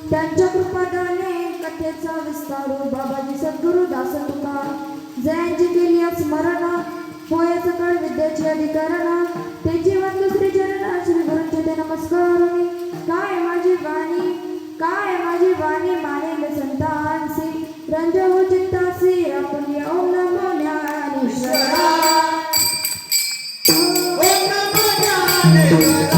त्यांच्या कृपादाने कथेचा विस्तारू बाबाजी सद्गुरु दास तुका जयांची केली स्मरण होय सकळ विद्याची अधिकारण ते जीवन दुसरी चरण श्री गुरूंचे ते नमस्कार काय माझी वाणी मानेल संतांसी रंज हो चित्तासी आपण ओम नमो ज्ञानेश्वरा ओम नमो ज्ञानेश्वरा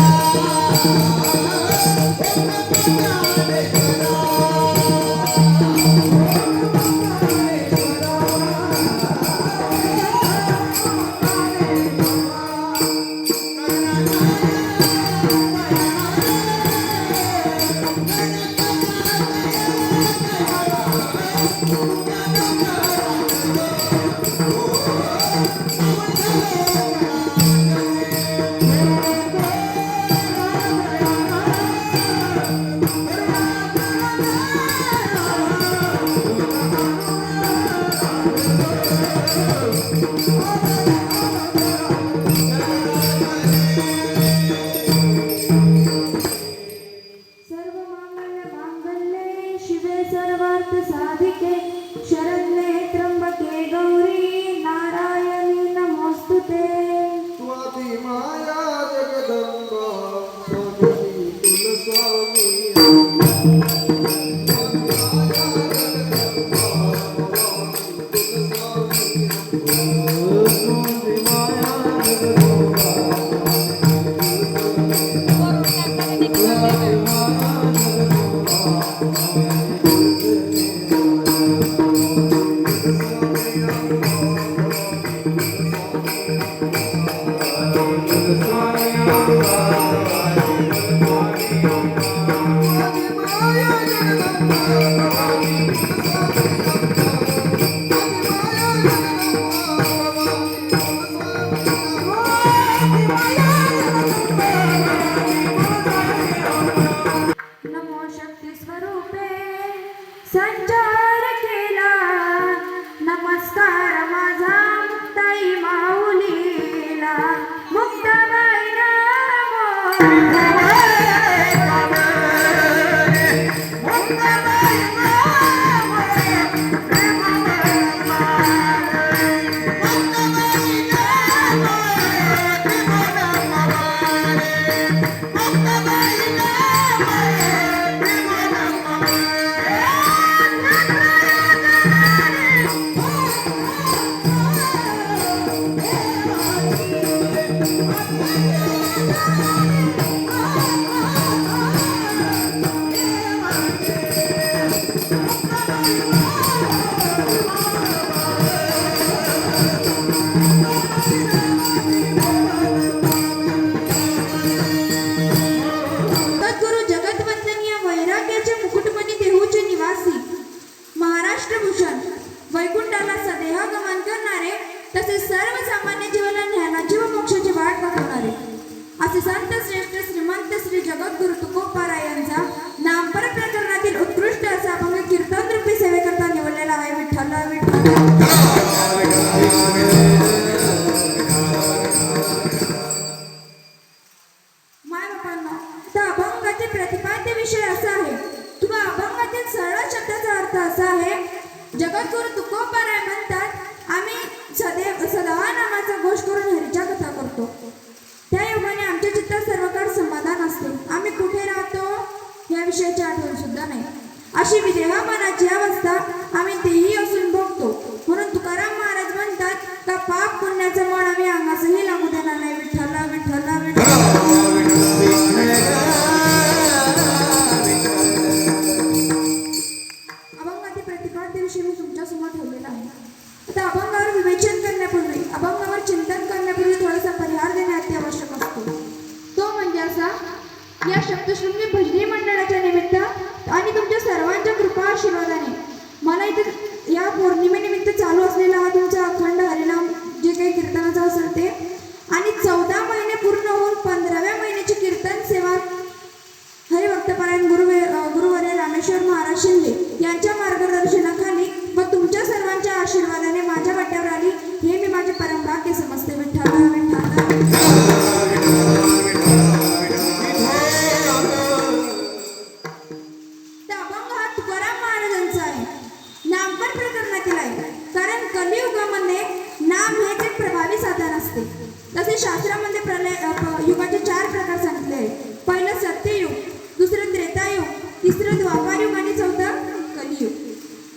जगद्गुरु जगद्वंदनीय वैराग्याचे मुकुटमणी देहूचे निवासी महाराष्ट्रभूषण वैकुंठाला सदेह गमन करणारे तसेच सर्वसामान्य जीवाला ज्ञानाची व मोक्षाची वाट दाखवणारे असे संत श्रेष्ठ श्रीमंत श्री जगद्गुरु तुकोबाराय यांचा नामपर प्रकरणातील उत्कृष्ट असा अभंग कीर्तन रूपी सेवेकरता निवडलेला आहे. विठ्ठल विठ्ठल. माय बापांनो, त्या अभंगाचे प्रतिपाद्य विषय असा आहे किंवा अभंगातील सरळ शब्दाचा अर्थ असा आहे. जगद्गुरु तुकोबाराय म्हणतात, आम्ही सदैव नामाचा घोष करून हरीच्या कथा करतो. त्या योगाने आमच्या चित्तात सर्व काळ समाधान असते. आम्ही कुठे राहतो या विषयाची आठवण सुद्धा नाही. अशी विदेहा मनाची अवस्था आम्ही तेही असून भोगतो. म्हणून तुकाराम महाराज म्हणतात का पाप पुण्याचं मन आम्ही अंगासही लागू देणार नाही. विठ्ठल विठ्ठल विठ्ठल. अभंगातील प्रतिपाद्याविषयी मी तुमच्या समोर ठेवलेला आहे. आता अभंगावर विवेचन करण्यापूर्वी, अभंगावर चिंतन करण्यापूर्वी थोडासा परिहार देणे अत्यावश्यक असतो. तो म्हणजे असा, या सप्तशृंगी भजनी मंडळाच्या निमित्त आणि तुमच्या सर्वांच्या कृपा आशीर्वादाने मला इथे या पौर्णिमेनिमित्त चालू असलेला हा तुमचा अखंड हरिनाम जे काही कीर्तनाचा असेल ते, आणि 14 महिने पूर्ण होऊन 15व्या महिन्याची कीर्तन सेवा हरिभक्तपरायण गुरुवर्य रामेश्वर महाराज शिंदे यांच्या मार्गदर्शनाखाली व तुमच्या सर्वांच्या आशीर्वादाने माझ्या वाट्यावर आली, हे मी माझे परमभाग्य समजते. विठ्ठल विठ्ठल. त्या अभंग हा तुकाराम महाराजांचा आहे, नामपर प्रकरणातील आहे. कारण कलियुगामध्ये नाम हेच एक प्रभावी साधन असते. तसे शास्त्रामध्ये युगाचे 4 प्रकार सांगितले आहेत. पहिलं सत्ययुग, दुसरं त्रेतायुग, तिसरं द्वापारयुग आणि चौथं कलियुग.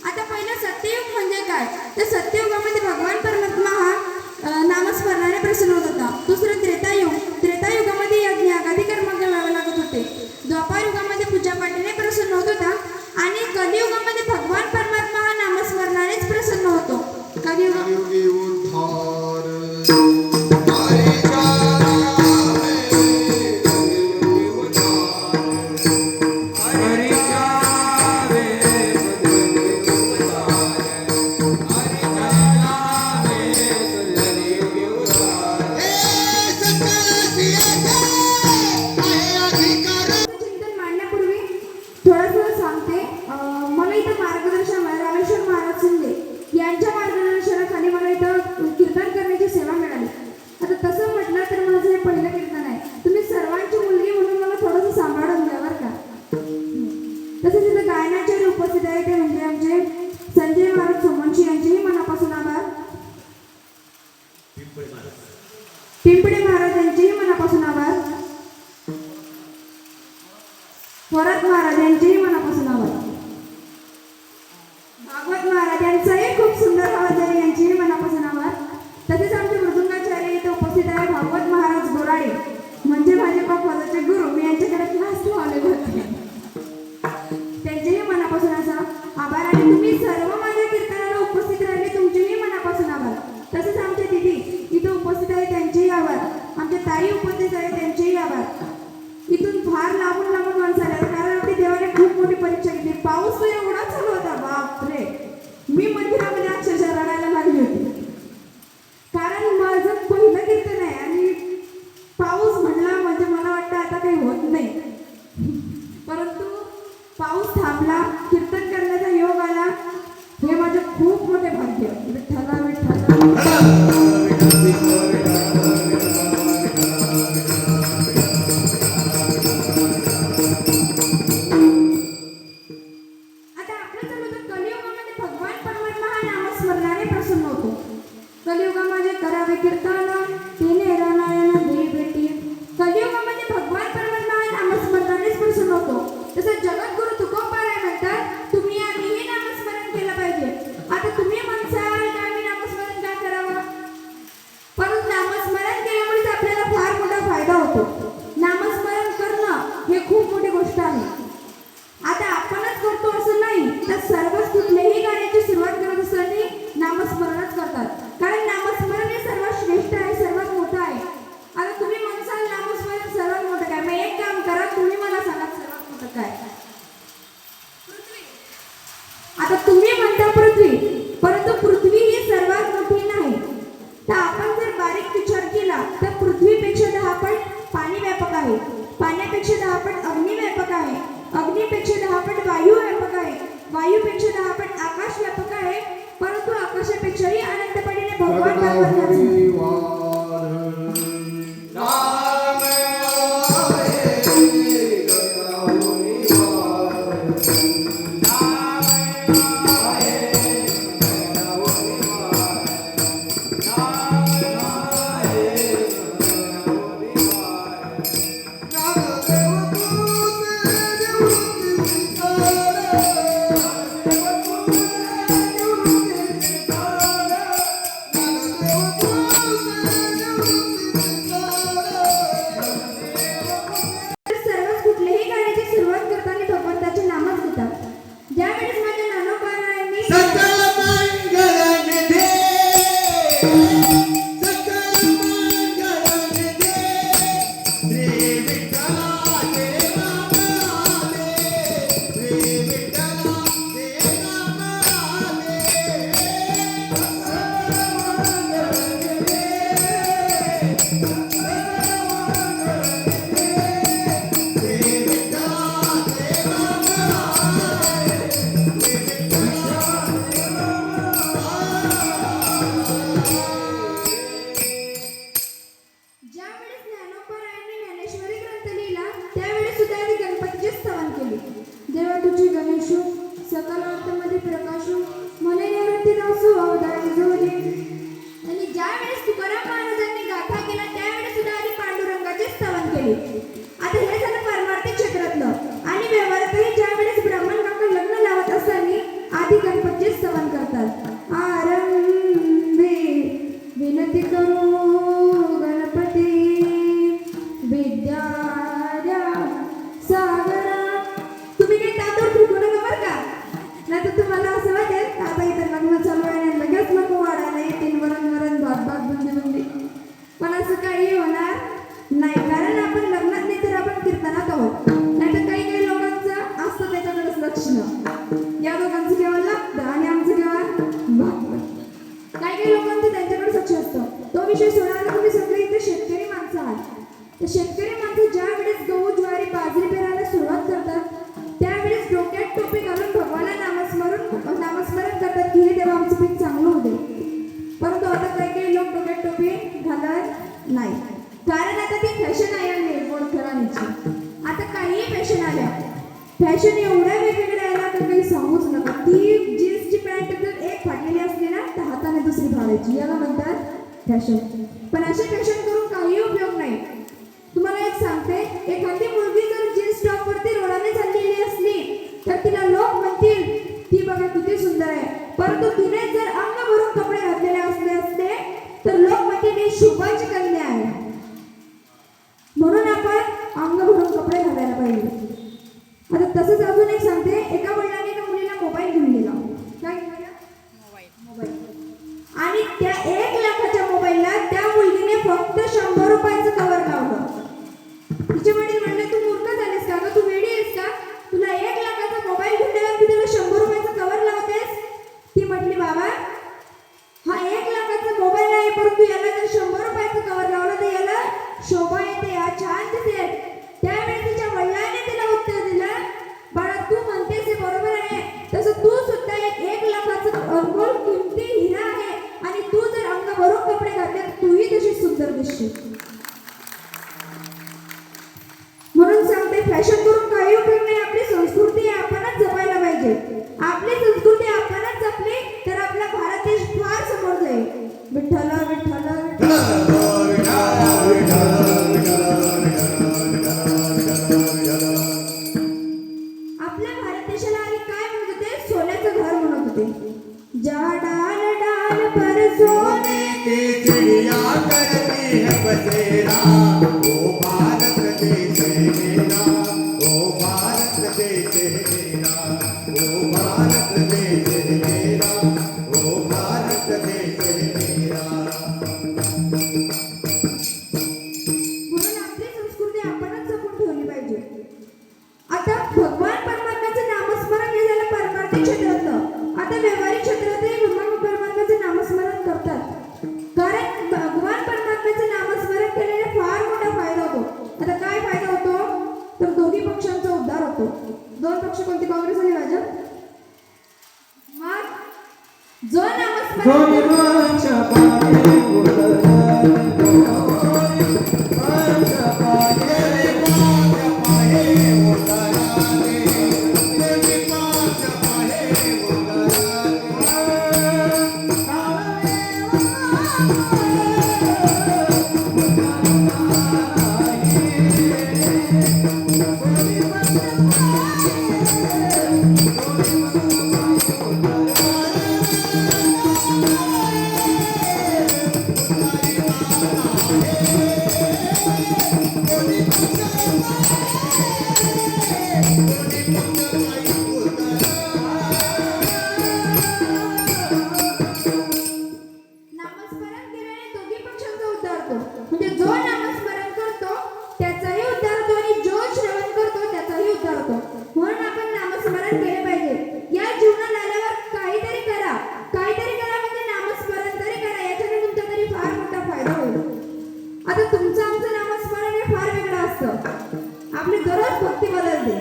आता पहिलं सत्ययुग म्हणजे काय, तर सत्ययुगामध्ये भगवान परमात्मा हा नामस्मरणाने प्रसन्न होत होता. दुसरं त्रेतायुग, त्रेतायुगामध्ये यज्ञ यागादी कर्म करावे लागत होते. द्वापारयुगामध्ये पूजापाठाने प्रसन्न होत होता. आणि कलियुगामध्ये भगवान परमात्मा हा नामस्मरणानेच प्रसन्न होतो. कलियुग पिंपळे महाराज यांचेही मनापासून आभार. थोरात महाराज यांचेही मनापासून आभार. भागवत महाराज यांचाही खूप सुंदर आवाज आहे, यांचेही मनापासून आभार. तसेच आमचे मृदुंगाचार्य इथे उपस्थित आहे भागवत महाराज गोराडे, म्हणजे भाजपा पदाचे गुरु. मी यांच्याकडे क्लास लावले होते, त्यांचेही मनापासून असा आभार. आणि तुम्ही सर्व माझ्या कीर्तनाला उपस्थित राहिले, तुमचेही मनापासून आभार. तसेच आमचे दिदी इथे उपस्थित आहे, त्यांचेही आभार. आमच्या ताई उपस्थित आहे, त्यांचेही आभार. इथून फार लांबून माणसं आले, कारण आपली देवाने खूप मोठी परीक्षा घेतली. पाऊस एवढा चालू होता, बापरे, मी मंदिरामध्ये अक्षरशः रडायला लागली होती. कारण माझं पहिलं कीर्तन आहे आणि पाऊस म्हणला म्हणजे मला वाटतं आता काही होत नाही. परंतु पाऊस थांबला, कीर्तन करण्याचा योग आला, हे माझे खूप मोठे भाग्य. विठ्ठला विठ्ठला. आता तुम्ही म्हणता पृथ्वी, परंतु पृथ्वी ही सर्वात मोठी नाही. तर आपण जर बारीक विचार केला तर पृथ्वीपेक्षा 10 पट पाणी व्यापक आहे, पाण्यापेक्षा 10 पट अग्नी व्यापक आहे, अग्नीपेक्षा 10 पट वायू व्यापक आहे, वायूपेक्षा 10 पट आकाश व्यापक आहे. परंतु आकाशापेक्षाही अनंतपटीने भगवान व्यापक शेतकरी माणसं ज्या वेळेस गहू ज्वारी बाजरी पेरायला सुरुवात करतात त्यावेळेस डोक्यात टोपी घालून भगवानला नामस्मरण करतात की हे देवा आमचं पीक चांगलं होऊ दे. परंतु आता काही लोक डोक्यात टोपी घालत नाही, कारण आता ती फॅशन आहे गोडखरांची. आता काही फॅशन आल्या, फॅशन एवढ्या वेगवेगळ्या आल्या तर काही सांगूच नका. ती जीन्सची पॅन्ट जर एक फाटलेली असली ना तर हाताने दुसरी फाडायची, याला म्हणतात फॅशन. पण अशी फॅशन करून काही उपयोग नाही. तुम्हाला एक सांगते, एखादी मुलगी जर जीन्स टॉप वरती रोडाने चाललेली असली तर तिला लोक म्हणतील ती बघा किती सुंदर आहे. परंतु तिने जर अंग भरून कपडे घातलेले असते तर लोक म्हणतील ही शुभाची कन्या आहे. म्हणून आपण अंग भरून कपडे घालायला पाहिजे. आता तसंच अजून एक सांगते, एका वडिलांनी एका मुलीला मोबाईल घेऊन दिला. काय घेऊन मोबाईल. आणि त्या 1 लाखाच्या मोबाईलला त्या मुलगीने फक्त 100 रुपयाचं कव्हर लावलं. तिचे वडील म्हणले तू मूर्ख झालीस का ग, तू वेडी आहेस का, तुला 1 लाखाचा मोबाईल घेऊन दिला की तुला 100 रुपयाचं कव्हर लावतेस. ती म्हटली बाबा हा 1 लाखाचा मोबाईल आहे, परंतु याला जर 100 रुपयाचं कव्हर लावलं तर याला शोभा येते, हा छान दिसेल. त्यावेळी तिच्या वडिलांनी तिला उत्तर दिलं, बाळा तू म्हणतेस हे बरोबर आहे, तसं तू सुद्धा 1 लाखाचं अनमोल किमती हिरा आहे आणि तू जर अंग भरून कपडे घातले तर तूही तशी सुंदर दिसशील. म्हणून सांगते, फॅशन करून काही उपयोग नाही. आपली संस्कृती आपणच जपायला पाहिजे. आपली संस्कृती आपणच जपली तर आपला भारत देश फार समोर जाईल. विठ्ठल विठ्ठल आपल्या भारत देशाला आधी काय म्हणत होते, सोन्याचं घर म्हणत होते. जा डाल डाल पर सोने की चिड़िया करती है बसेरा, ओ भारत देश मेरा, ओ भारत देश मेरा, ओ भारत देश मेरा, ओ भारत देश मेरा. म्हणून आपली संस्कृती आपणच जपून ठेवली पाहिजे. आता भगवान परमात्म्याचं नामस्मरण हे झालं परमार्थिक क्षेत्रातलं. आता व्यवहारिक क्षेत्रातही भगवान परमात्म्याचे नामस्मरण करतात, कारण भगवान परमात्म्याचे नामस्मरण केल्याने फार मोठा फायदा होतो. आता काय फायदा होतो, तर दोन्ही पक्षांचा उद्धार होतो. दोन पक्ष कोणते, काँग्रेस आणि भाजप. मग जो नामस्मरण नामस्मरण केल्याने दोन्ही पक्षांचा उद्धार होतो. म्हणजे जो नामस्मरण करतो त्याचाही उद्धार होतो आणि जो श्रवण करतो त्याचाही उद्धार होतो. म्हणून आपण नामस्मरण केले पाहिजे. या जीवनात आल्यावर काहीतरी करा, काहीतरी करा, म्हणजे नामस्मरण तरी करा. याच्याने तुमचा तरी फार मोठा फायदा होईल. आता तुमचं आमचं नामस्मरण हे फार वेगळं असतं. आपली दररोज भक्ती बदलते.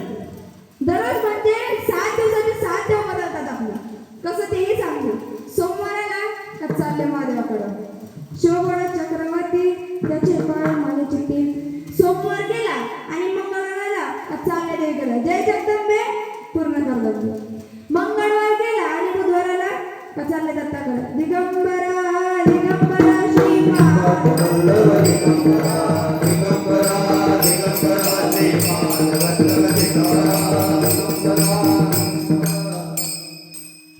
दररोज म्हणजे 7 दिवसाचे 7 देव बदलतात आपले. कसं तेही सांगू. सोमवाराला चालले महादेवाकडं, शिवगड चक्रवर्ती त्याचे बाळ माने चिठ्ठी. सोमवार गेला आणि मंगळवाराला चालले देवीकडे, जय जगदंबे पूर्ण करतात. मंगळवार गेला आणि बुधवाराला चालले दत्ताकडे, दिगंबरा दिगंबरा श्रीमा.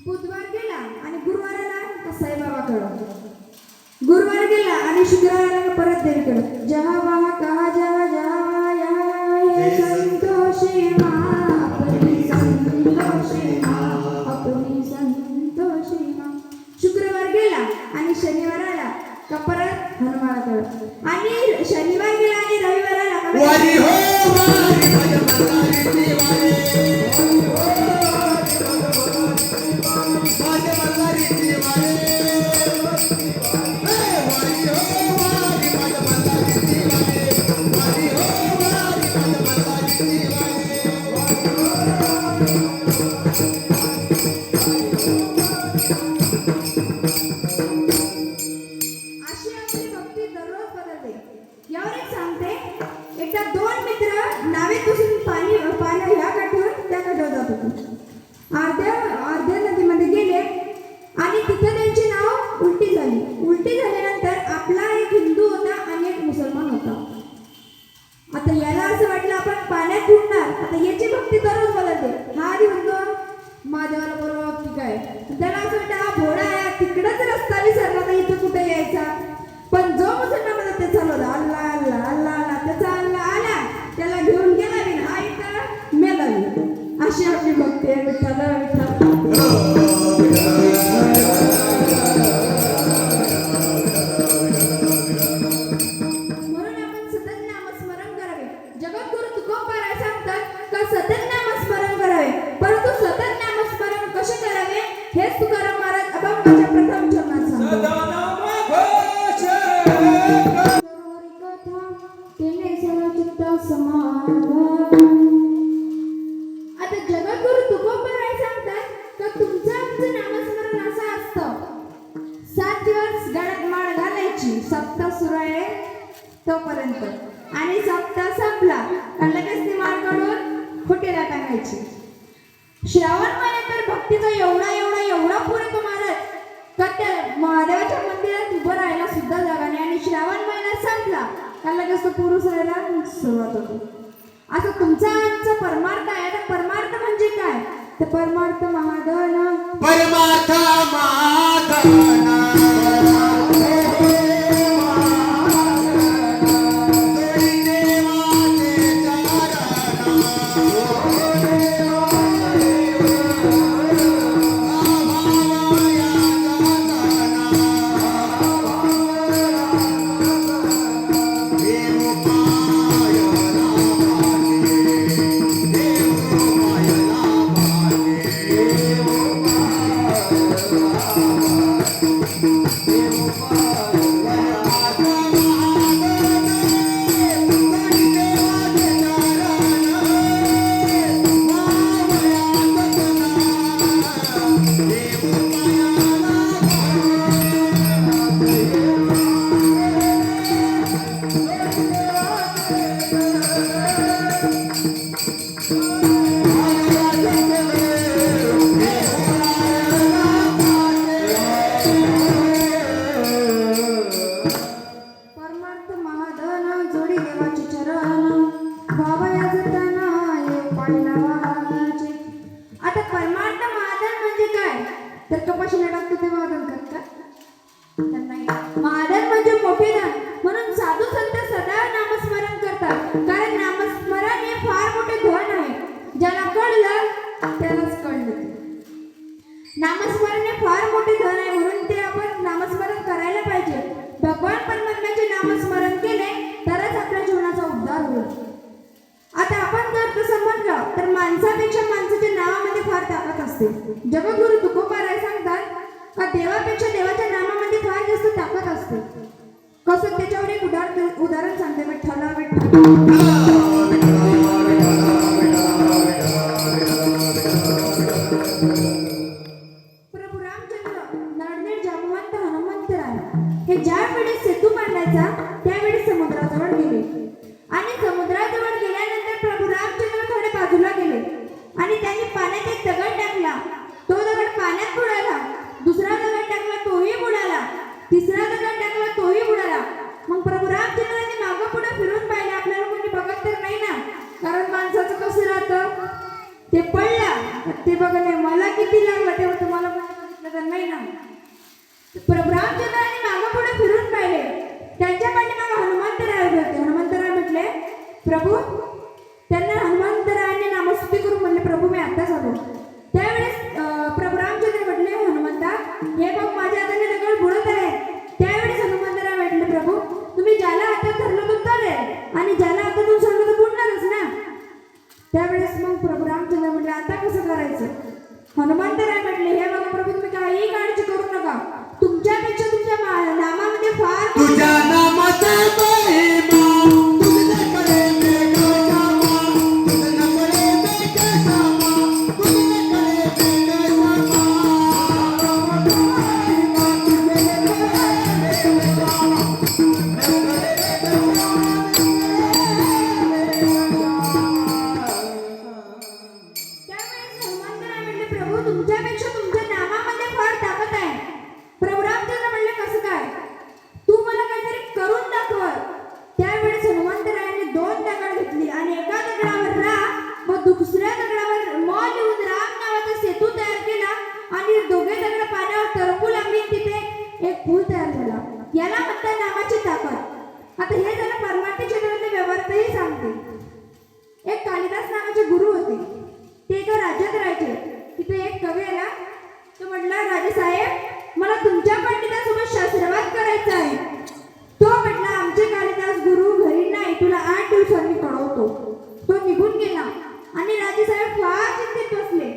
बुधवार गेला आणि गुरुवाराला साईबाबाकडं, गुरुवार गेला आणि शुक्रवाराला परत देवीकडे, जहा वहा कहा जहा जहा यहाँ हे संतोषी माँ, अपनी संतोषी माँ, अपनी संतोषी माँ. शुक्रवार गेला आणि शनिवाराला का परत हनुमानाकडे, आणि शनिवार गेला आणि रविवाराला का वारी हो वारी माझ्या मल्हारीची वारी, माझ्या मल्हारीची वारी. अशी आपली भक्ती दररोज बदलते. यावर एक सांगते, एकदा 2 मित्र नावेत बसून पाण्या ह्या काठावर त्या काठावर जात होते. अर्ध्या नदीमध्ये गेले आणि तिथं त्यांची नाव उलटी झाली. उलटी झाल्यानंतर आपला एक हिंदू होता आणि एक मुसलमान होता. आता याला असं वाटलं आपण पाण्यात बुडणार. आता याची भक्ती दररोज बदलते. हा आधी म्हणतो महादेवाला बरोबर की काय, त्याला असं वाटतं हा भोळा आहे, तिकडंच रस्ता विसरला तर इथं कुठे यायचा. पण जो मुसलमान होता ते चालवला, अल्ला अल्ला अल्ला अल्ला, त्याचा अल्ला आला, त्याला घेऊन गेला बी हा इथं मेला बी. अशी आपली भक्ती आहे. विठ्ठल विठ्ठल. म्हणून आपण सतत नामस्मरण करावे. जगद्गुरु तुकोबाराय सांगतात का सतत नामस्मरण करावे. परंतु सतत नामस्मरण कसे करावे हेच तुकाराम महाराज अभंगाच्या प्रथम चरणात सांगतात. आता जगद्गुरु तुकोबाराय सांगतात का तुमचं आमचं नामस्मरण असं असतं. 7 दिवस गळ्यात माळ घालायची, सप्ताह सुरू आहे तोपर्यंत, आणि सप्ताह संपला का लगेच ती माळ काढून खोटेला टाकायची. श्रावण महिन्यात तर भक्तीचा एवढा एवढा एवढा पूर येतो महाराज का त्या महादेवाच्या मंदिरात उभं राहायला सुद्धा जागा नाही. आणि श्रावण महिना संपला का लगेच तो पुरुष राहायला सुरुवात होतो. असं तुमचा आमचा परमार्थ आहे. आता परमार्थ म्हणजे काय, तर परमार्थ महाधन, परमार्थ महाधन. आता परमार्थ महादान म्हणजे काय? तर कपाशीला टाकतो ते वादन करतात तर नाही. महादान म्हणजे मोठे दान. म्हणून साधू संत सदा नामस्मरण करतात, कारण नामस्मरण हे फार मोठे धन आहे. ज्याला कळलं त्यालाच कळलं. नामस्मरण हे फार मोठे धन आहे, म्हणून ते आपण नामस्मरण करायला पाहिजे. भगवान परमात्म्याचे नामस्मरण केले तरच आपल्या जीवनाचा उद्धार होईल. आता आपण जर तसं म्हटलं तर माणसापेक्षा माणसाच्या नावामध्ये फार ताकद असते. जगद्गुरु तुकोबाराय सांगतात का देवापेक्षा देवाच्या नामामध्ये फार जास्त ताकद असते. कसं त्याच्यावर एक उदाहरण सांगते. विठ्ठला विठ्ठला प्रभू रामचंद्र नळनेर जामवंत हनुमंतराय हे ज्या वेळेस सेतू बांधायचा त्यावेळेस समुद्राजवळ गेले आणि समुद्राजवळ गेल्यानंतर प्रभू रामचंद्र थोडे बाजूला गेले आणि त्यांनी पाण्यात एक दगड टाकला. तो दगड पाण्यात बुडाला. दुसरा दगड टाकला तोही बुडाला. तिसरा दगड टाकला तोही बुडाला. मग प्रभू रामचंद्रांनी मागं पुढे फिरून पाहिले. आपल्याला कोणी बघत तर नाही ना, कारण माणसाचं कसं राहतं ते पडला ते बघा नाही मला किती लागलं तेव्हा तुम्हाला बघितलं तर नाही ना. प्रभू रामचंद्रांनी मागं पुढे फिरून पाहिले. त्यांच्या पाठीमागे हनुमंतराय उभे होते. हनुमंतराय म्हटले प्रभू, त्यांना हनुमंतरायाने नामस्तुती करून म्हणले प्रभू मी आत्ताच आलो. त्यावेळेस प्रभू रामचंद्र म्हटले हनुमंता हे बघ माझ्या हाताने दगड बुडत आहे. त्यावेळेस हनुमंतराय म्हटले प्रभू तुम्ही ज्याला हातात धरलं तो चालेल आणि ज्याला हातातून सोडलं तर बुडणारच ना. त्यावेळेस मग प्रभू रामचंद्र म्हटले आता कसं करायचं? हनुमंतराय म्हटले हे बघा प्रभू तुम्ही काही काळजी करू नका. तुमच्यापेक्षा तुमच्या नामामध्ये फार तुझ्या नामाचा महिमा तुझ्याकडे वेगळा तुझ्याकडे वेगळा तुझ्याकडे त्यावेळेस हनुमंतराय म्हटले प्रभू तुमच्यापेक्षा तुमच्या नामामध्ये फार ताकद आहे. प्रभू रामचंद्र म्हणले कसं काय? तू मला काहीतरी करून दाखव. त्यावेळेस हनुमंतरायाने 2 दगड घेतली आणि एका दगडावर रा व दुसऱ्या दगडावर म लिहून राम नावाचा सेतू तयार केला आणि दोघे दगड पाण्यावर तरंगू लागली. तिथे एक पूल तयार झाला. याला म्हणतात नामाची ताकद. आता हे झालं परमार्थी क्षेत्रातले व्यवहारातही सांगते. एक कालिदास नावाचे गुरु होते. ते एका राज्यात राहायचे. तिथे एक कवी आला. तो म्हटला राजे साहेब मला तुमच्या पंडितासोबत शास्त्रवाद करायचा आहे. तो म्हटला आमचे कालिदास गुरु घरी नाही, तुला 8 दिवसांनी कळवतो. तो निघून गेला आणि राजे साहेब फार चिंतित बसले.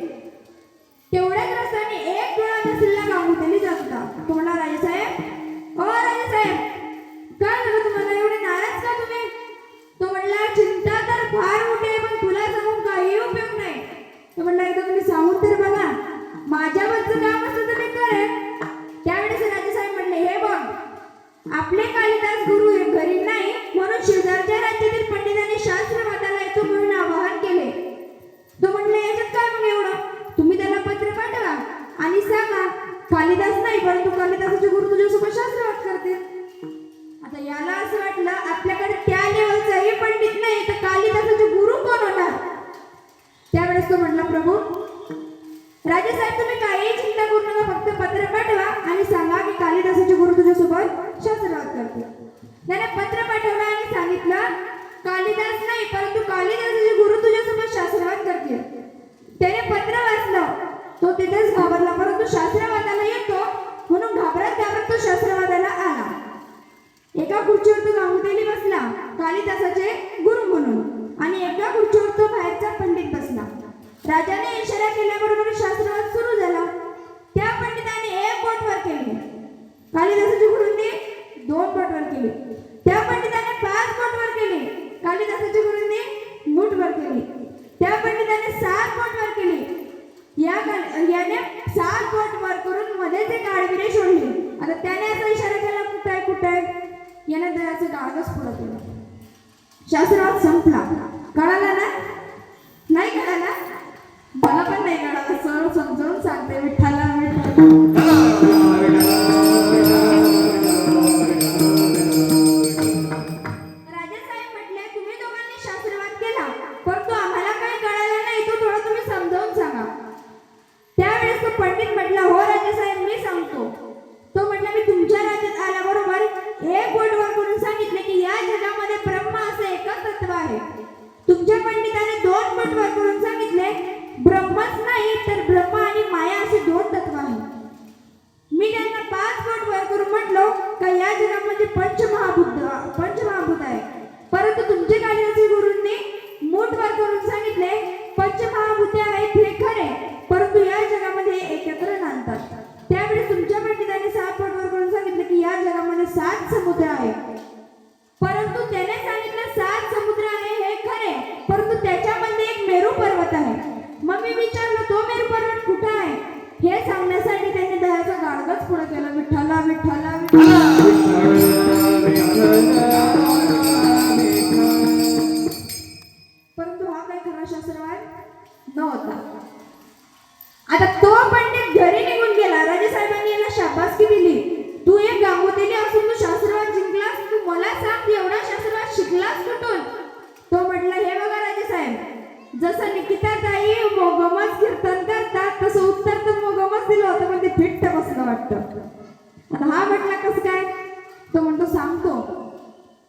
तेवढ्याच रस्त्याने एक डोळा नसलेला गांगुतेली जात होता. तो म्हणला राजे साहेब ओ राजे साहेब काय झालं तुम्हाला एवढे नाराज का तुम्ही? तो म्हणला चिंता तर फार मोठी आहे पण तुला सांगून काही उपयोग नाही. तो म्हणला एकदा तुम्ही सांगून तर बघा. माझ्यावरचं काम असतं तर मी करेन. त्यावेळेस राजे साहेब म्हणले हे बघ आपले कालिदास गुरु हे घरी नाही म्हणून शेजारच्या राज्यातील पंडितांनी शास्त्रवादाला येतो म्हणून आवाहन केले. तो म्हणला याच्यात काय मग एवढं? तुम्ही त्याला पत्र पाठवा आणि सांगा कालिदास नाही परंतु कालिदासाचे गुरु तुझ्यासोबत शास्त्रवाद करतील. आता याला असं वाटलं आपल्याकडे त्या लेवलचाही पंडित नाही तर कालिदासाचे गुरु कोण होणार? त्यावेळेस तो म्हटला प्रभू राजे साहेब तुम्ही काही चिंता करू नका, फक्त पत्र पाठवा आणि सांगा की कालिदासाचे गुरु तुझ्यासोबत शास्त्रवाद करतील. त्याने पत्र पाठवलं आणि सांगितलं कालिदास नाही परंतु कालिदासाचे गुरु तुझ्यासोबत शास्त्रवाद करतील. त्याने पत्र वाचलं. तो तिथेच घाबरला परंतु शास्त्रवादाला येतो म्हणून घाबरत घाबरत तो शास्त्रवादाला आला. एका खुर्चीवर तो गांगुतेली बसला कालिदासाचे गुरु म्हणून आणि एका खुर्चीवर तो बाहेरचा पंडित बसला. राजाने इशारा केल्याबरोबर शास्त्रवाद सुरू झाला. त्या पंडिताने 1 बोट वर केले. कालिदासाच्या गुरूंनी 2 बोट वर केले. त्या पंडिताने 5 बोट वर केले. कालिदासाच्या गुरूंनी मूठ वर केले. त्या पंडिताने 7 बोट वर केले. याने 7 बोट वर करून मध्ये ते काळविरे सोडले. आता त्याने असा इशारा केला कुठे याने दयाचे कागदच पुढे केलं. शास्त्रवाद संपला. कळाला ना? नाही कळाला? मला पण नाही कळालं. सरळ समजावून सांगते. विठ्ठला राजेसाहेब म्हटले तुम्ही दोघांनी शास्त्रवाद केला परंतु आम्हाला काही कळालं नाही. तो थोडं तुम्ही समजावून सांगा. परंतु हा काही खरा शास्त्रवाद नव्हता. आता तो पंडित घरी निघून गेला. राजेसाहेबांनी याला शाबासकी दिली. तू एक गांगोतेली असून तू शास्त्रवाद जिंकलास. तू मला सांग एवढा शास्त्रवाद शिकलास कुठून? तो म्हटला, हे बघा राजेसाहेब, जसं निकिताताई मोगमच कीर्तन करतात तसं उत्तर तर मोगमच दिलं होतं, पण ते फिट्ट बसलं वाटतं. आता हा म्हटला कसं काय? तो म्हणतो सांगतो.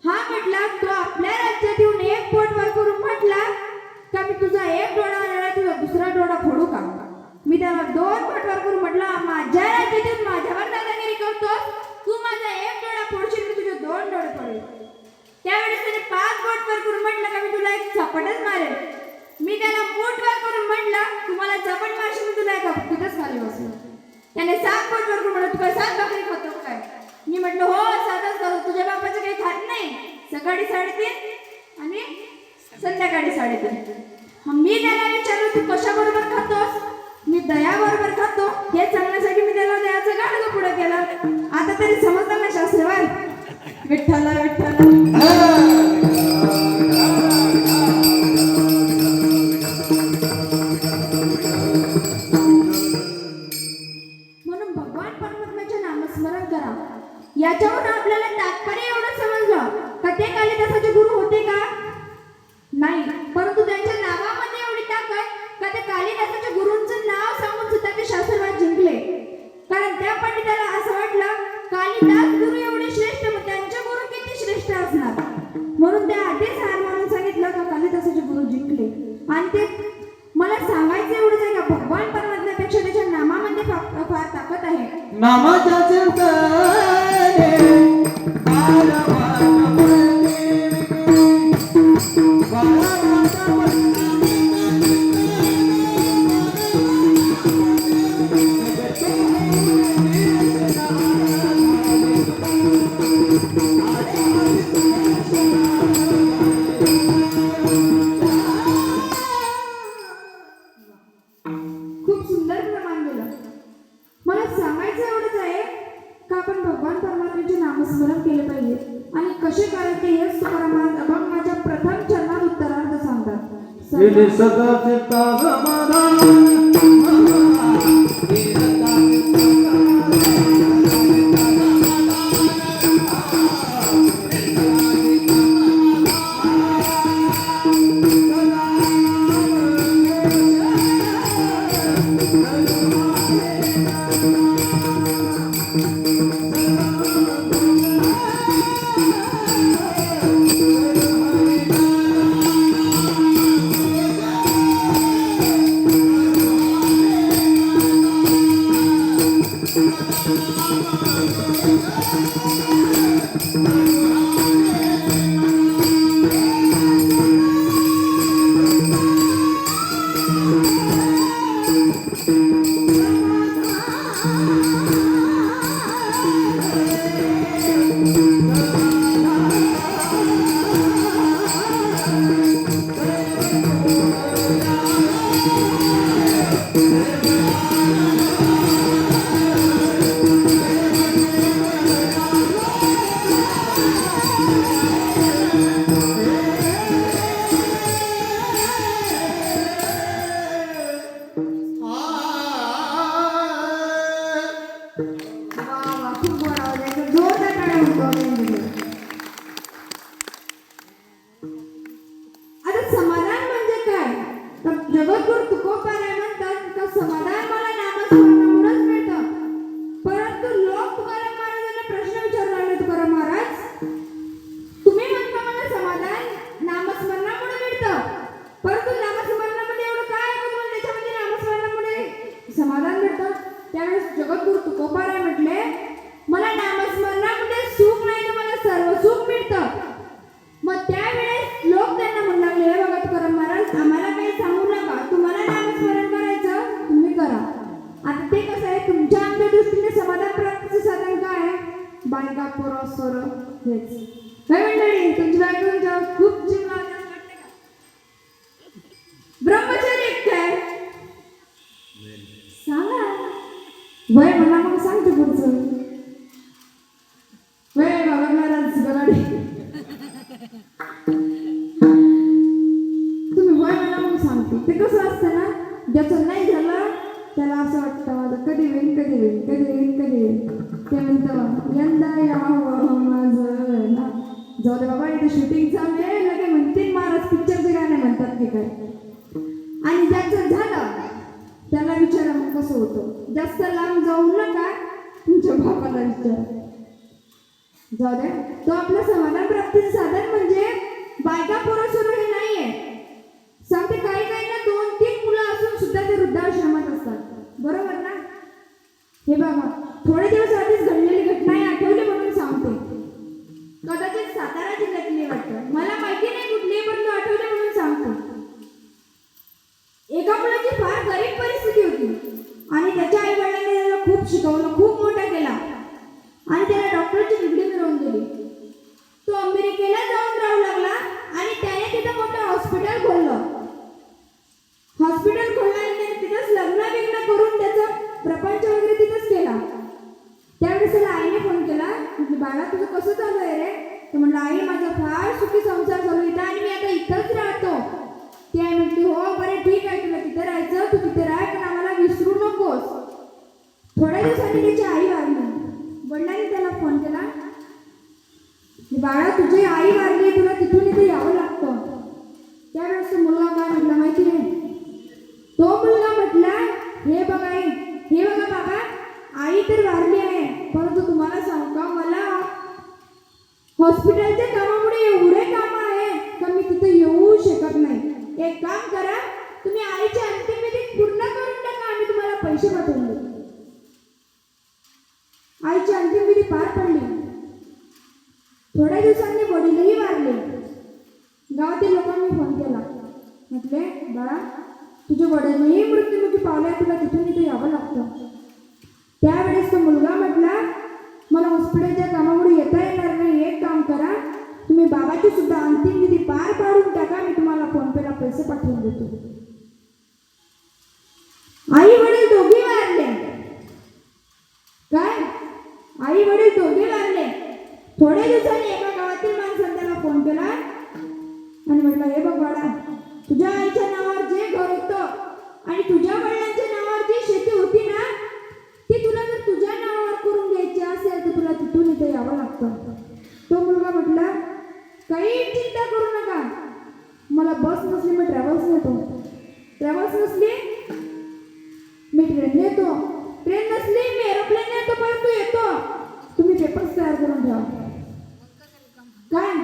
हा म्हटला, तो आपल्या राज्यात येऊन एक पोट वर करून म्हटला का मी तुझा एक डोळा आला, तुझा दुसरा डोळा फोडू का? मी त्याला दोन पोट वर करून म्हटलं, माझ्या राज्यात येऊन माझ्यावर दादागिरी करतोस, तू माझा एक डोळा फोडशील, मी तुझे दोन डोळे फोडेल. त्यावेळेस त्याने 5 बोट वर करून म्हटलं का मी तुला एक चपटच मारेल. मी त्याला मूठ वर करून म्हटलं, तुम्हाला चपट मारशील, मी तुला एका तिथंच खाली बसू. त्याने 7 बोट वर करून म्हटलं, तू काय 7 भाकरी खातो काय? मी म्हटलं, हो 7च खातो. तुझ्या बापाचं काही खात नाही. सकाळी 3:30 आणि संध्याकाळी 3:30. मी त्याला विचारलं, तू कशा बरोबर खातोस? मी दया बरोबर खातो. हे सांगण्यासाठी मी त्याला दयाचं गाणं पुढे केलं. आता तरी समजलं ना शास्त्रवाद? विठ्ठला विठ्ठला. म्हणून भगवान परमात्म्याचे नामस्मरण करा. याच्यावर आपल्याला तात्पर्य एवढं समजलं का ते कालिदासाचे गुरु होते का? नाही, परंतु त्यांच्या नावामध्ये एवढी ताकद का ते कालिदासाच्या गुरूंचं नाव सांगून सुद्धा ते शास्त्रवाद जिंकले. कारण त्या पंडिताला असं वाटलं, कालिदास गुरु एवढे श्रेष्ठ, मग त्यांचे गुरु किती श्रेष्ठ असणार. म्हणून त्या आधीच हार मानून सांगितलं का कालिदासाचे गुरु जिंकले. आणि ते मला सांगायचं एवढंच आहे का भगवान परमात्म्यापेक्षा त्याच्या नामामध्ये फार ताकद आहे. नामाच्या चिंतने खूप सुंदर प्रमाण दिलं. मला सांगायचं एवढंच आहे का आपण भगवान परमात्म्याचे नामस्मरण केले पाहिजे. आणि कसे करायचे हेच तुकाराम अभंगाच्या प्रथम चरणात उत्तरार्ध सांगतात. सदा चित्ता समाधान आता समाधान म्हणजे काय? तर जगद्गुरु तुकोबाराय म्हणतात का समाधान मला नामस्मरणामुळेच मिळतं. परंतु लोक तुकाराम महाराजांना प्रश्न विचारू लागले, तुकाराम महाराज तुम्ही म्हणता मला समाधान नामस्मरणामुळे मिळतं, परंतु नामस्मरणामध्ये एवढं काय आहे का त्याच्यामध्ये नामस्मरणामुळे समाधान मिळतं? त्यावेळेस जगद्गुरु तुकोबाराय म्हटले, मला नामस्मरणामध्ये सुख नाही तर मला सर्व सुख मिळतं. मग त्यावेळेस लोक त्यांना म्हणू लागले, हे बघा तुकाराम महाराज आम्हाला काही सांगू नका, तुम्हाला नामस्मरण करायचं तुम्ही करा. आता ते कसं आहे, तुमच्या आमच्या दृष्टीने समाधान प्राप्तीचे साधन काय आहे? बायका पोरं सोरं हेच. काय मंडळी, तुमची बायका तुमच्यावर खूप जीव लावते असं वाटतं का? ब्रह्मचर्य काय सांगा, वय मला मग सांगते पुढचं. त्याला असं वाटतं माझं कधी होईल कधी होईल कधी होईल कधी होईल. ते म्हणतं यंदा यावं माझं ना. जाऊ दे बाबा, इथे शूटिंग चालू आहे, लगे म्हणतील महाराज पिक्चरचे गाणे म्हणतात की काय. आणि ज्याचं झालं त्याला विचारा मग कसं होतं. जास्त लांब जाऊ नका, तुमच्या बापाला विचारा. जाऊ द्या, तो आपलं समाधान प्राप्तीचं साधन म्हणजे बायका पोरं सोडून हे नाहीये. सांगते काही काही ना 2-3 मुलं असून सुद्धा ते वृद्धाश्रमात असतात, बरोबर ना. हे बघा, थोडे दिवस आधीच घडलेली घटना आहे, आठवली म्हणून सांगते. कदाचित सातारा जिल्ह्यातली वाटतं, मला माहिती नाही कुठली, पण आठवली म्हणून सांगते. एका मुलाची फार गरीब परिस्थिती होती आणि त्याच्या आई वडिलांनी त्याला खूप शिकवलं, खूप मोठा केला आणि त्याला डॉक्टरची डिग्री मिळवून दिली. तो अमेरिकेला जाऊन राहू लागला आणि त्याने तिथं मोठं हॉस्पिटल खोललं. हॉस्पिटल खोलल्यानंतर तिथंच लग्न करून त्याचा प्रपंच वगैरे तिथंच केला. त्यावेळेस त्याला आईने फोन केला, म्हणजे बाळा तुझं कसं चालू आहे रे. तर म्हणलं आई माझा फार सुखी संसार चालू इथं आणि मी आता इथंच राहतो. ती आई म्हटली हो बरं ठीक आहे, तुला तिथे राहायचं तू तिथे राह, पण आम्हाला विसरू नकोस. थोड्या दिवसांनी त्याची आई वारली. वडिलांनी त्याला फोन केला, बाळा तुझी आई वारली, तुला तिथून इथे यावं लागतं. त्यावेळेस तो मुलगा काय म्हटला माहिती आहे. तो मुलगा म्हटला हे बघा आई, हे बघा बाबा, आई तर वारली आहे, परंतु तुम्हाला सांगू का मला हॉस्पिटलच्या कामामुळे एवढे काम आहे का मी तिथे येऊ शकत नाही. एक काम करा, तुम्ही आईची अंतिम विधी पूर्ण करून टाका, आम्ही तुम्हाला पैसे पाठवून देऊ. आईची अंतिम विधी पार पडली. थोड्या दिवसांनी वडीलही वारले. गावातील लोकांनी फोन केला, म्हटले बाळा तुझे वडीलही मृत्युमुखी पावले, तुला तिथून इथे यावं लागतं. त्यावेळेस तो मुलगा म्हटला मला हॉस्पिटलच्या कामामुळे येता येणार नाही, एक काम करा तुम्ही बाबाची सुद्धा अंतिम विधी पार पाडून टाका, मी तुम्हाला फोन पेला पैसे पाठवून देतो. आई वडील दोघे वारले. काय, आई वडील दोघे वारले. थोड्या दिवसांनी एका गावातील माणसाने त्याला फोन केला आणि म्हटलं हे बघ बाळा, तुझ्या आईच्या नावावर जे घर होतं आणि तुझ्या वडिलांच्या नावावर जी शेती होती ना, ती तुला जर तुझ्या नावावर करून घ्यायची असेल तर तुला तिथून इथे यावं लागतं. तो मुलगा म्हटला काही चिंता करू नका, मला बस नसली मी ट्रॅव्हल्स नेतो, ट्रॅव्हल्स नसली मी ट्रेन नेतो, ट्रेन नसली मी एरोप्लेन नेतो, परंतु येतो. तुम्ही पेपर्स तयार करून ठेवा. काय,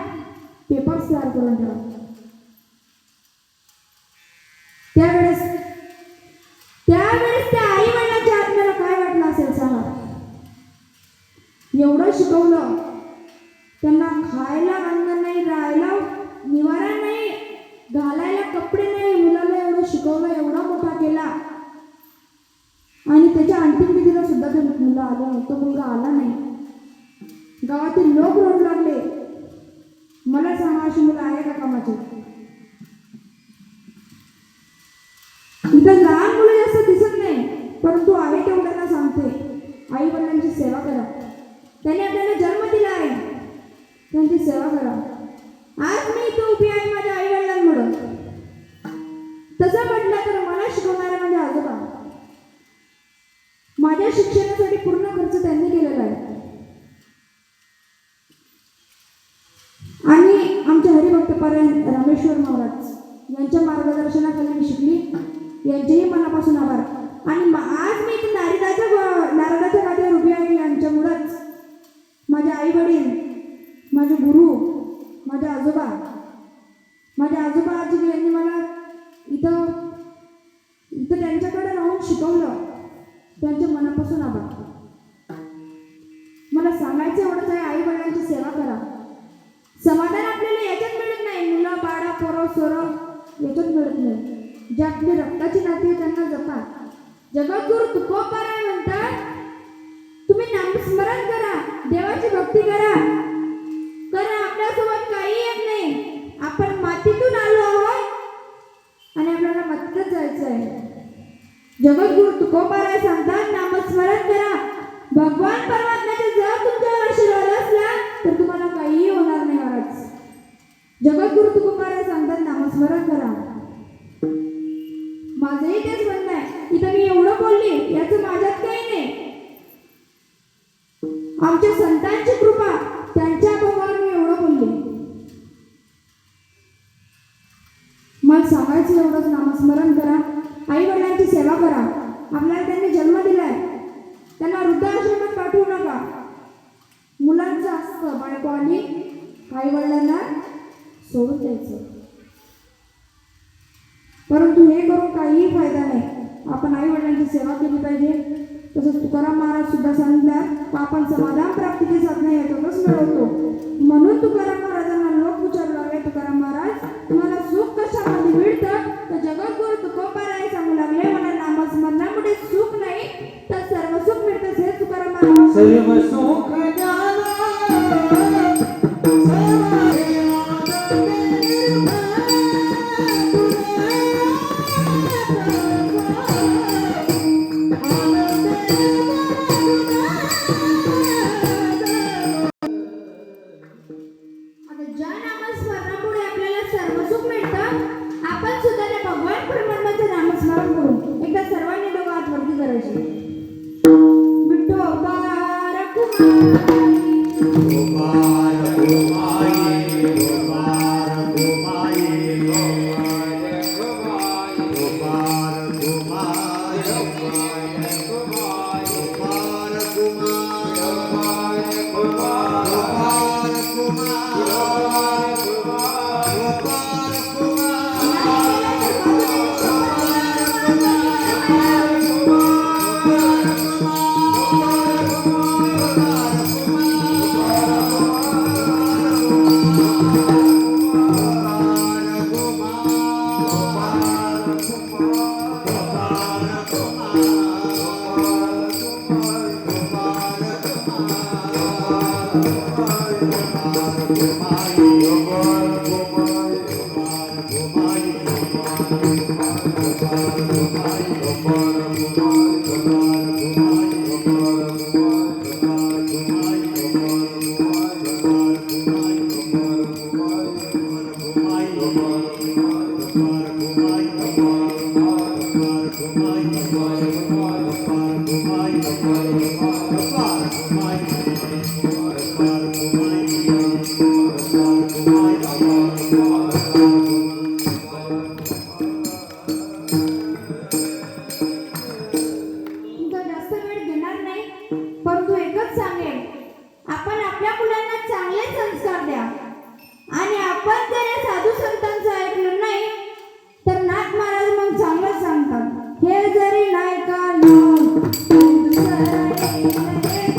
पेपर्स तयार करून ठेवा. त्यावेळेस त्या आई वडिलांच्या आत्म्याला काय वाटलं असेल सांगा. एवढं शिकवलं, त्यांना खायला अन्न नाही, राहायला निवारा नाही, घालायला कपडे नाही, मुलाला एवढं शिकवलं, एवढा मोठा केला आणि त्याच्या अंतिम विधीला सुद्धा ते मुलं आले नाही, तो मुलगा आला नाही. गावातील लोक रडू लागले. मला सांगा अशी मुलं आहे का कामाची. इथं लहान मुलं जास्त दिसत नाही, परंतु आहे तेवढ्यांना सांगते आई वडिलांची सेवा करा. त्याने आपल्याला जन्म दिला आहे, त्यांची सेवा करा. आज मी इथे उभी आहे माझ्या आई वडिलांमुळे. तसं म्हटलं तर मला शिकवणारे माझे आजोबा, माझ्या शिक्षणासाठी पूर्ण खर्च त्यांनी केलेला आहे. आणि आमच्या हरिभक्तपरायण रामेश्वर महाराज यांच्या मार्गदर्शनाखाली मी शिकली, यांचेही मनापासून आभार. आणि आज मी इथे नारदाच्या गादीवर उभी आहे, यांच्यामुळेच माझे आई वडील, माझे गुरु, माझे आजोबा आजी यांनी मला इथं त्यांच्याकडे राहून शिकवलं, त्यांच्या मनापासून आभार. मला सांगायचं एवढंच आहे, आई वडिलांची सेवा करा. समाधान आपल्याला याच्यात मिळत नाही, मुलं बाळा पोरं सोरं याच्यात मिळत नाही. जे आपली रक्ताची नाती आहे त्यांना जपा. जगद्गुरु तुकोबाराय म्हणतात तुम्ही नामस्मरण करा, देवाची भक्ती करा. कारण आपल्यासोबत काही येत नाही, आपण मातीतून आलो आहोत आणि आपल्याला मातीतच जायचं आहे. जगद्गुरु तुकोबाराय सांगतात नामस्मरण करा. भगवान परमात्म्याचा जर तुमच्यावर आशीर्वाद असला तर तुम्हाला काहीही होणार नाही महाराज. जगद्गुरु तुकोबाराय सांगतात नामस्मरण करा. माझंही तेच म्हणणं आहे. इथं मी एवढं बोलली याचं माझ्यात काही नाही. आमच्या संतांची कृपा त्यांच्या भोगावर मी एवढं बोलले. मला सांगायचं एवढंच, नामस्मरण करा, आई वडिलांची सेवा करा. आपल्याला त्यांनी जन्म दिलाय, त्यांना वृद्धाश्रमात पाठवू नका. मुलांचं असतं बायको आली आई वडिलांना सोडून द्यायचं, परंतु हे करून काहीही फायदा नाही. आपण आई वडिलांची सेवा केली पाहिजे. तसंच तुकाराम महाराज सुद्धा सांगितलं आपण समाधान प्राप्तीची साधना यातूनच मिळवतो. म्हणून तुकाराम महाराजांना लोक विचारू लागले, तुकाराम महाराज तुम्हाला सुख कशामध्ये मिळतं? तर जगद्गुरु तुकोबाराय सांगू लागले, मला नामस्मरणामुळे सुख नाही तर सर्व सुख मिळतं. हे तुकाराम महाराज सर्व सुख ज्ञान आता ज्या नामस्मरणामुळे आपल्याला सर्व सुख मिळतं, आपण सुद्धा त्या भगवान परमात्म्याचं नामस्मरण करू. एकदा सर्वांनी दोघं हात वरती करायचे. विठोबा रखुमाई, गोपाल गोमाई, गोपाल गोमाई, गोपाल गोमाई, गोपाल गोमाई, गोपाल तुमचा जास्त वेळ घेणार नाही, परंतु एकच सांगेन, आपण आपल्या मुलांना चांगले संस्कार द्या. आणि आपण जर या साधू संतांचं ऐकलं नाही तर नाथ महाराज मग चांगलं सांगतात, हे जरी नाही का दुसरं हे जरी नाही गोपाल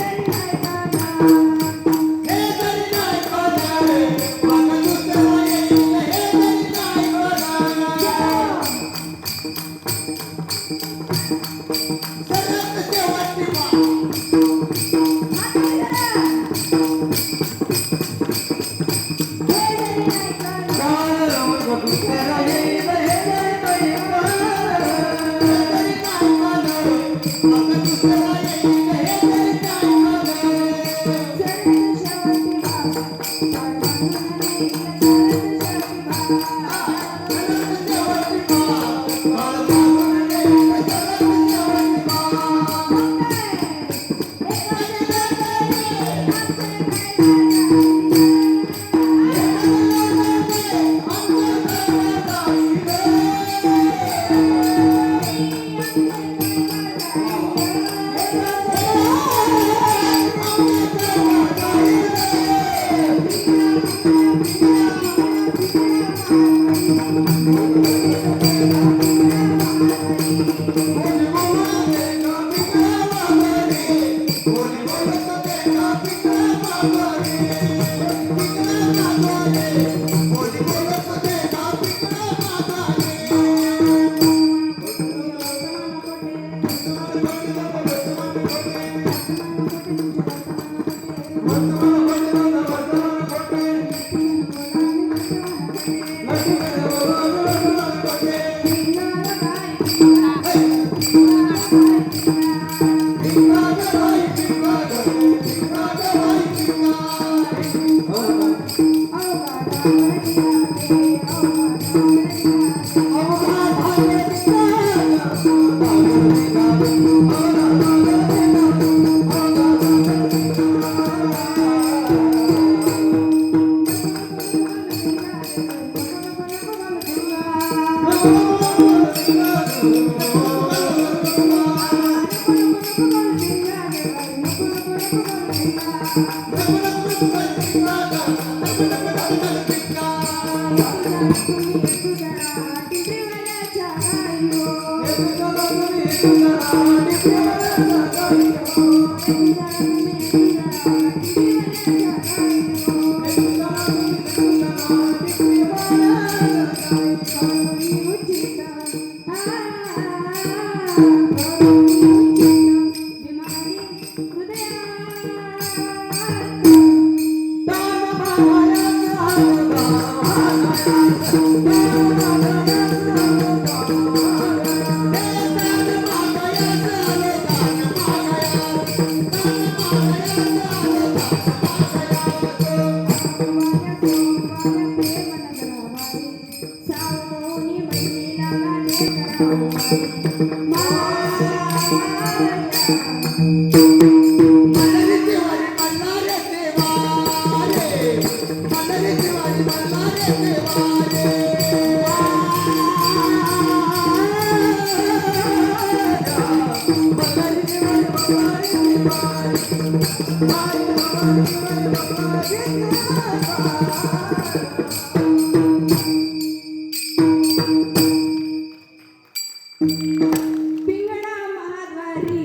पिंगळा महाद्वारी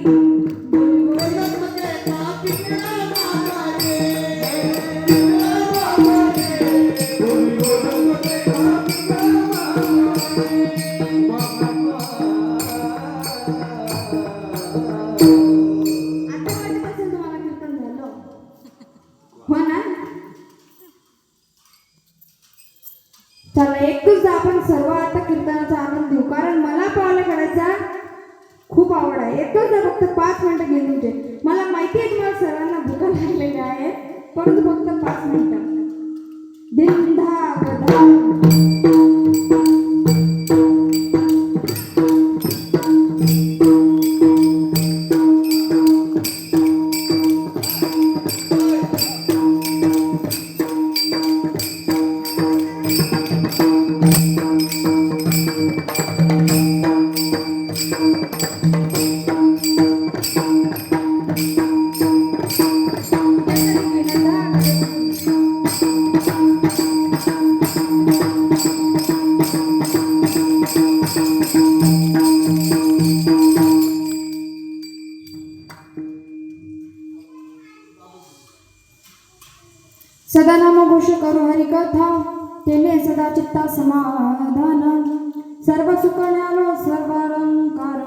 हो ना. चला एकच आपण सर्व आता कीर्तनाचा आनंद घेऊ, कारण मला पावलं करायचा खूप आवड आहे. एकच फक्त 5 मिनिटं घेऊन तुमचे. मला माहिती आहे तुम्हाला सर्वांना भूका लागलेली आहे, परंतु फक्त 5 मिनिटं. दिन धा गधा सदा नाम घोष करो हरिकथा, तेने सदा चित्ता समाधान. सर्व सुख न्यालो सर्वालंकार,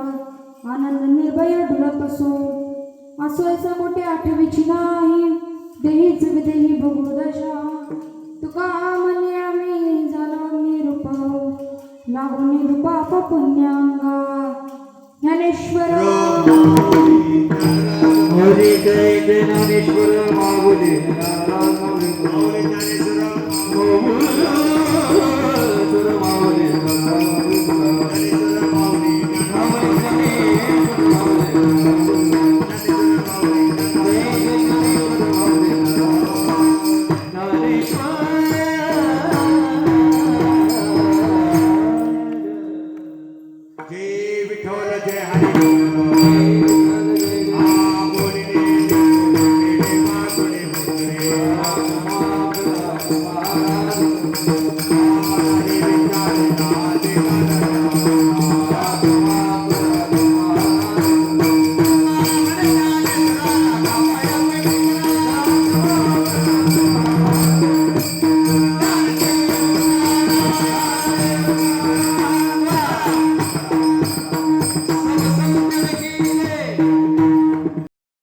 आनंद निर्भय डुलत असो. असो ऐसा कोटे आठवीची नाही, देहीच विदेही बघू दशा. तुका म्हणे आम्ही झालो निरूप, लागून निरूपाप पुण्यांगा. ज्ञानेश्वर हरी जय ज्ञानेश्वर माऊली ज्ञानेश्वर